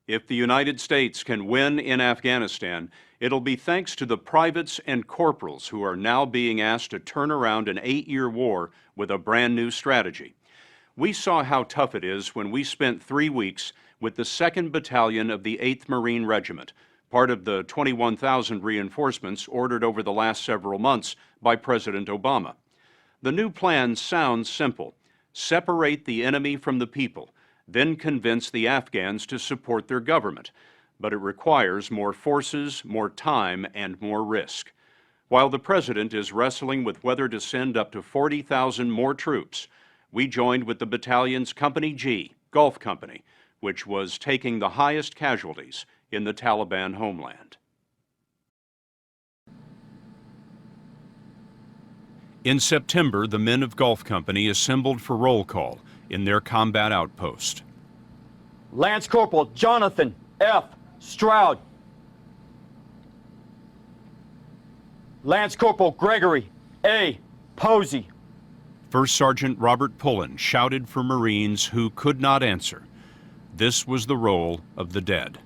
If the United States can win in Afghanistan, it'll be thanks to the privates and corporals who are now being asked to turn around an 8-year war with a brand new strategy. We saw how tough it is when we spent 3 weeks with the 2nd Battalion of the 8th Marine Regiment, part of the 21,000 reinforcements ordered over the last several months by President Obama. The new plan sounds simple. Separate the enemy from the people, then convince the Afghans to support their government. But it requires more forces, more time, and more risk. While the President is wrestling with whether to send up to 40,000 more troops, we joined with the battalion's Company G, Gulf Company, which was taking the highest casualties in the Taliban homeland. In September, the men of Gulf Company assembled for roll call in their combat outpost. Lance Corporal Jonathan F. Stroud. Lance Corporal Gregory A. Posey. First Sergeant Robert Pullen shouted for Marines who could not answer. This was the roll of the dead.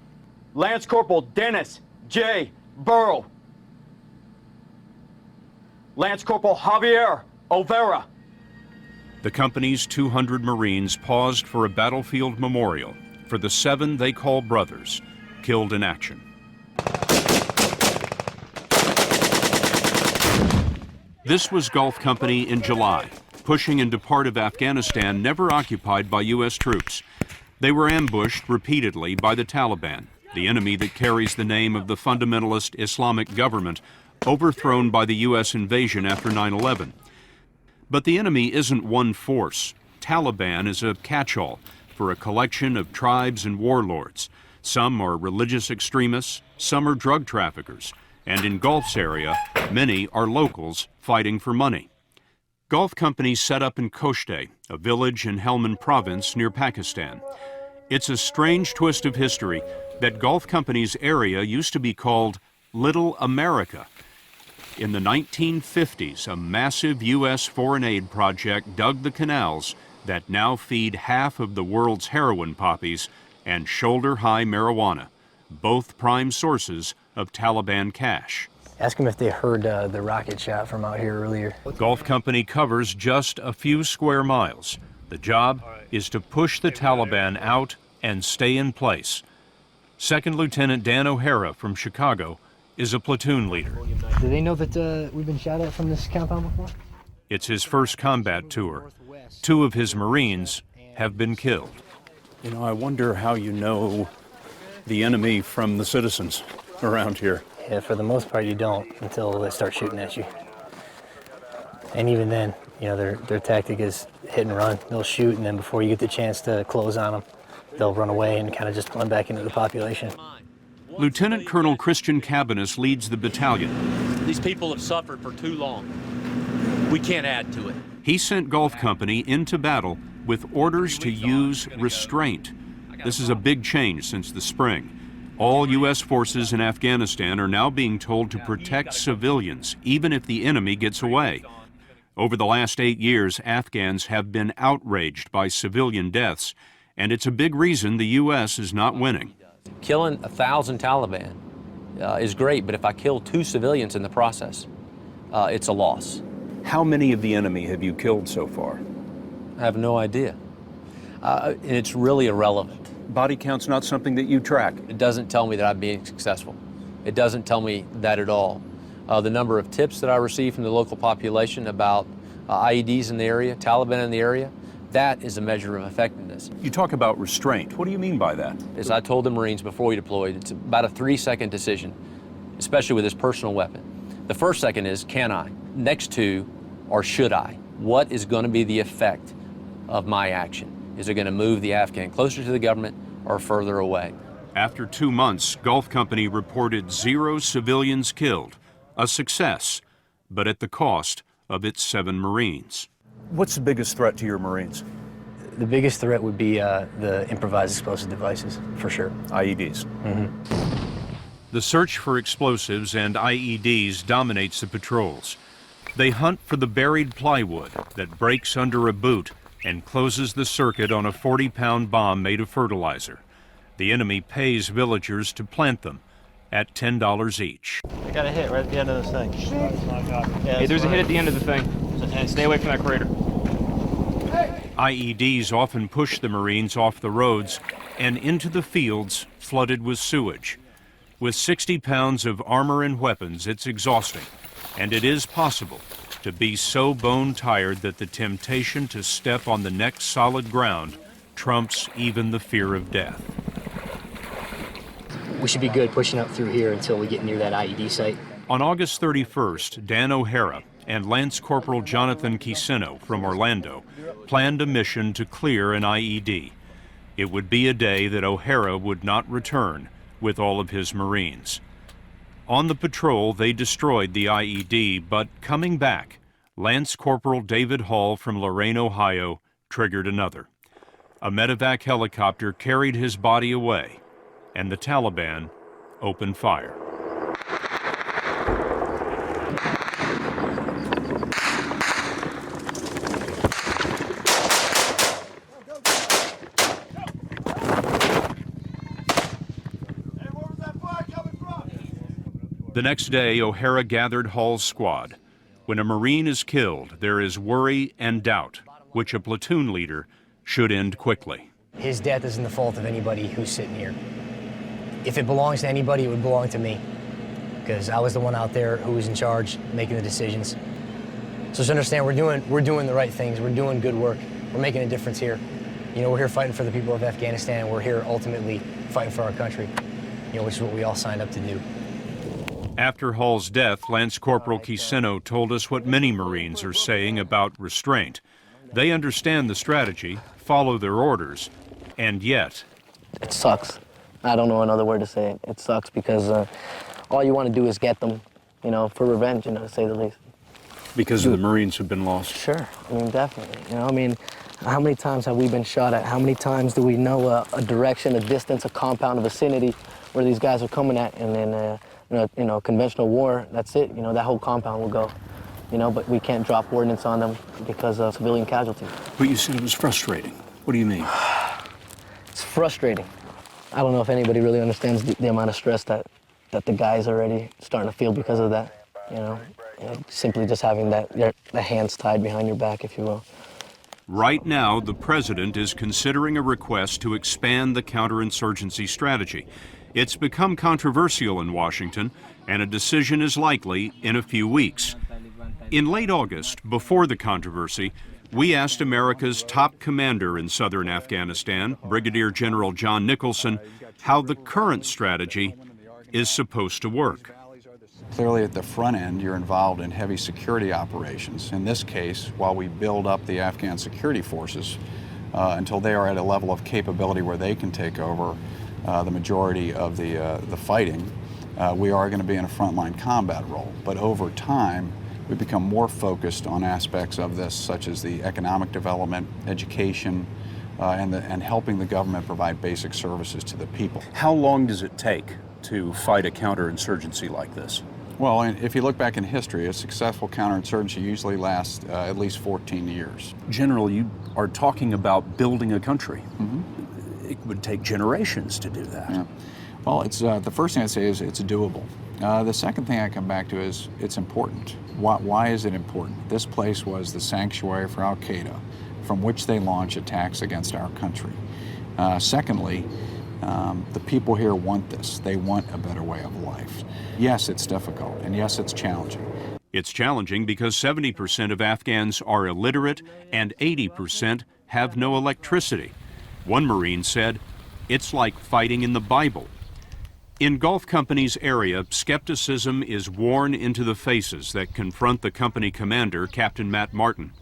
Lance Corporal Dennis J. Burrow. Lance Corporal Javier Olvera. The company's 200 Marines paused for a battlefield memorial for the 7 they call brothers, killed in action. This was Gulf Company in July, pushing into part of Afghanistan never occupied by U.S. troops. They were ambushed repeatedly by the Taliban, the enemy that carries the name of the fundamentalist Islamic government overthrown by the U.S. invasion after 9/11. But the enemy isn't one force. Taliban is a catch-all for a collection of tribes and warlords. Some are religious extremists, some are drug traffickers, and in Gulf's area, many are locals fighting for money. Gulf Company set up in Koshte, a village in Helmand Province near Pakistan. It's a strange twist of history that Gulf Company's area used to be called Little America. In the 1950s, a massive U.S. foreign aid project dug the canals that now feed half of the world's heroin poppies and shoulder-high marijuana, both prime sources of Taliban cash. Ask them if they heard the rocket shot from out here earlier. Gulf Company covers just a few square miles. The job is to push the Taliban out and stay in place. Second Lieutenant Dan O'Hara from Chicago is a platoon leader. Do they know that we've been shot at from this compound before? It's his first combat tour. 2 of his Marines have been killed. You know, I wonder how you know the enemy from the citizens around here. Yeah, for the most part you don't until they start shooting at you. And even then, you know, their tactic is hit and run. They'll shoot, and then before you get the chance to close on them, they'll run away and kind of just run back into the population. Lieutenant Colonel Christian Cabanis leads the battalion. These people have suffered for too long. We can't add to it. He sent Gulf Company into battle with orders to use restraint. This is a big change since the spring. All U.S. forces in Afghanistan are now being told to protect civilians, even if the enemy gets away. Over the last 8 years, Afghans have been outraged by civilian deaths, and it's a big reason the U.S. is not winning. Killing 1,000 Taliban is great, but if I kill 2 civilians in the process, it's a loss. How many of the enemy have you killed so far? I have no idea. And it's really irrelevant. Body count's not something that you track. It doesn't tell me that I'm being successful. It doesn't tell me that at all. The number of tips that I receive from the local population about IEDs in the area, Taliban in the area, that is a measure of effectiveness. You talk about restraint. What do you mean by that? As I told the Marines before we deployed, it's about a 3-second decision, especially with this personal weapon. The first second is, can I? Next 2 are, should I? What is going to be the effect of my action? Is it going to move the Afghan closer to the government or further away? After 2 months, Gulf Company reported 0 civilians killed, a success, but at the cost of its 7 Marines. What's the biggest threat to your Marines? The biggest threat would be the improvised explosive devices, for sure. IEDs. Mm-hmm. The search for explosives and IEDs dominates the patrols. They hunt for the buried plywood that breaks under a boot and closes the circuit on a 40-pound bomb made of fertilizer. The enemy pays villagers to plant them at $10 each. I got a hit right at the end of this thing. Hey, there's a hit at the end of the thing. Stay away from that crater. IEDs often push the Marines off the roads and into the fields flooded with sewage. With 60 pounds of armor and weapons, it's exhausting, and it is possible to be so bone-tired that the temptation to step on the next solid ground trumps even the fear of death. We should be good pushing up through here until we get near that IED site. On August 31st, Dan O'Hara and Lance Corporal Jonathan Quiseno from Orlando planned a mission to clear an IED. It would be a day that O'Hara would not return with all of his Marines. On the patrol, they destroyed the IED, but coming back, Lance Corporal David Hall from Lorain, Ohio, triggered another. A medevac helicopter carried his body away, and the Taliban opened fire. The next day, O'Hara gathered Hall's squad. When a Marine is killed, there is worry and doubt, which a platoon leader should end quickly. His death isn't the fault of anybody who's sitting here. If it belongs to anybody, it would belong to me, because I was the one out there who was in charge, making the decisions. So just understand, we're doing the right things. We're doing good work. We're making a difference here. You know, we're here fighting for the people of Afghanistan, and we're here ultimately fighting for our country, you know, which is what we all signed up to do. After Hall's death, Lance Corporal Quiseno told us what many Marines are saying about restraint. They understand the strategy, follow their orders, and yet... It sucks. I don't know another word to say it. It sucks because all you want to do is get them, you know, for revenge, you know, to say the least. Because the Marines have been lost? Sure. I mean, definitely. You know, I mean, how many times have we been shot at? How many times do we know a direction, a distance, a compound, a vicinity where these guys are coming at, and then... you know, conventional war, that's it. You know, that whole compound will go. You know, but we can't drop ordnance on them because of civilian casualties. But you said it was frustrating. What do you mean? It's frustrating. I don't know if anybody really understands the amount of stress that the guys are already starting to feel because of that. You know, simply just having the hands tied behind your back, if you will. Right now, the president is considering a request to expand the counterinsurgency strategy. It's become controversial in Washington, and a decision is likely in a few weeks. In late August, before the controversy, we asked America's top commander in southern Afghanistan, Brigadier General John Nicholson, how the current strategy is supposed to work. Clearly at the front end, you're involved in heavy security operations. In this case, while we build up the Afghan security forces until they are at a level of capability where they can take over the majority of the fighting, we are going to be in a frontline combat role. But over time, we become more focused on aspects of this, such as the economic development, education, and helping the government provide basic services to the people. How long does it take to fight a counterinsurgency like this? Well, if you look back in history, a successful counterinsurgency usually lasts at least 14 years. General, you are talking about building a country. Mm-hmm. It would take generations to do that. Yeah. Well, it's the first thing I'd say is it's doable. The second thing I come back to is it's important. Why is it important? This place was the sanctuary for Al Qaeda, from which they launch attacks against our country. Secondly, the people here want this. They want a better way of life. Yes, it's difficult, and yes, it's challenging. It's challenging because 70% of Afghans are illiterate and 80% have no electricity. One Marine said, "It's like fighting in the Bible." In Gulf Company's area, skepticism is worn into the faces that confront the company commander, Captain Matt Martin.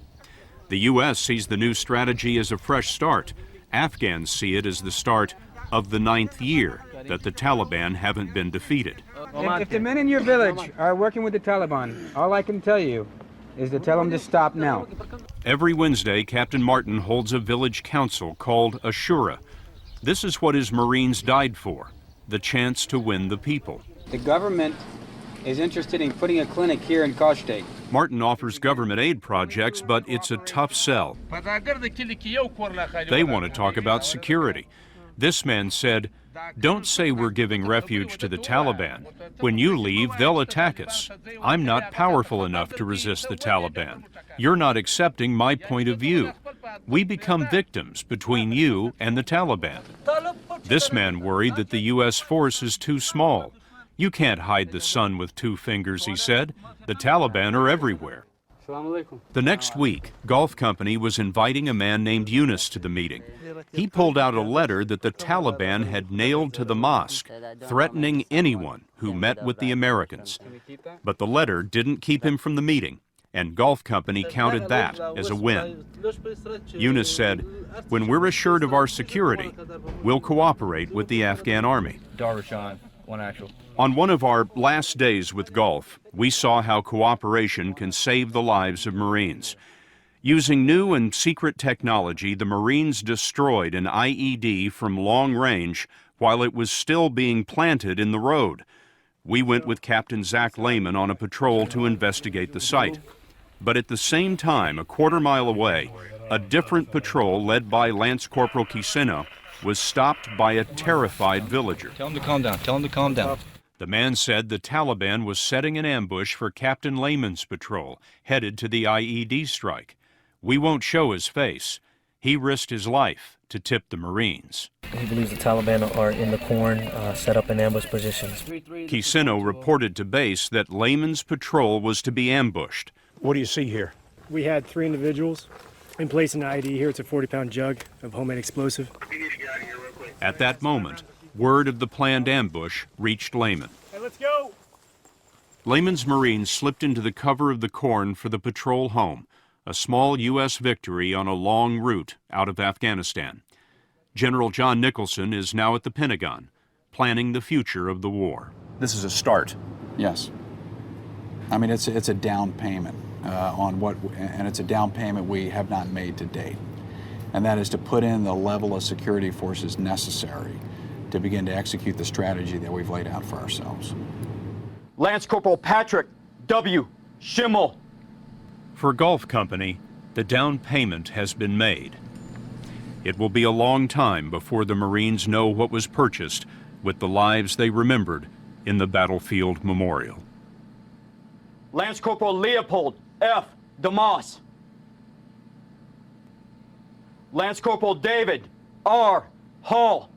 The U.S. sees the new strategy as a fresh start. Afghans see it as the start of the 9th year that the Taliban haven't been defeated. If the men in your village are working with the Taliban, all I can tell you is to tell them to stop now. Every Wednesday, Captain Martin holds a village council called Ashura. This is what his Marines died for, the chance to win the people. The government is interested in putting a clinic here in Kashtek. Martin offers government aid projects, but it's a tough sell. They want to talk about security. This man said, Don't say we're giving refuge to the Taliban. When you leave, they'll attack us. I'm not powerful enough to resist the Taliban. You're not accepting my point of view. We become victims between you and the Taliban. This man worried that the U.S. force is too small. You can't hide the sun with two fingers, he said. The Taliban are everywhere. The next week, Gulf Company was inviting a man named Yunus to the meeting. He pulled out a letter that the Taliban had nailed to the mosque, threatening anyone who met with the Americans. But the letter didn't keep him from the meeting, and Gulf Company counted that as a win. Yunus said, "When we're assured of our security, we'll cooperate with the Afghan army." On one of our last days with Gulf, we saw how cooperation can save the lives of Marines. Using new and secret technology, the Marines destroyed an IED from long range while it was still being planted in the road. We went with Captain Zach Lehman on a patrol to investigate the site. But at the same time, a quarter-mile away, a different patrol led by Lance Corporal Kiseno was stopped by a terrified villager. Tell him to calm down. Tell him to calm down. The man said the Taliban was setting an ambush for Captain Lehman's patrol, headed to the IED strike. We won't show his face. He risked his life to tip the Marines. He believes the Taliban are in the corn, set up in ambush positions. Kiseno reported to base that Lehman's patrol was to be ambushed. What do you see here? We had 3 individuals in place in the IED. Here it's a 40-pound jug of homemade explosive. At that moment, word of the planned ambush reached Lehman. Hey, let's go! Lehman's Marines slipped into the cover of the corn for the patrol home, a small U.S. victory on a long route out of Afghanistan. General John Nicholson is now at the Pentagon, planning the future of the war. This is a start. Yes. I mean, it's a down payment and it's a down payment we have not made to date. And that is to put in the level of security forces necessary to begin to execute the strategy that we've laid out for ourselves. Lance Corporal Patrick W. Schimmel. For Gulf Company, the down payment has been made. It will be a long time before the Marines know what was purchased with the lives they remembered in the battlefield memorial. Lance Corporal Leopold F. DeMoss. Lance Corporal David R. Hall.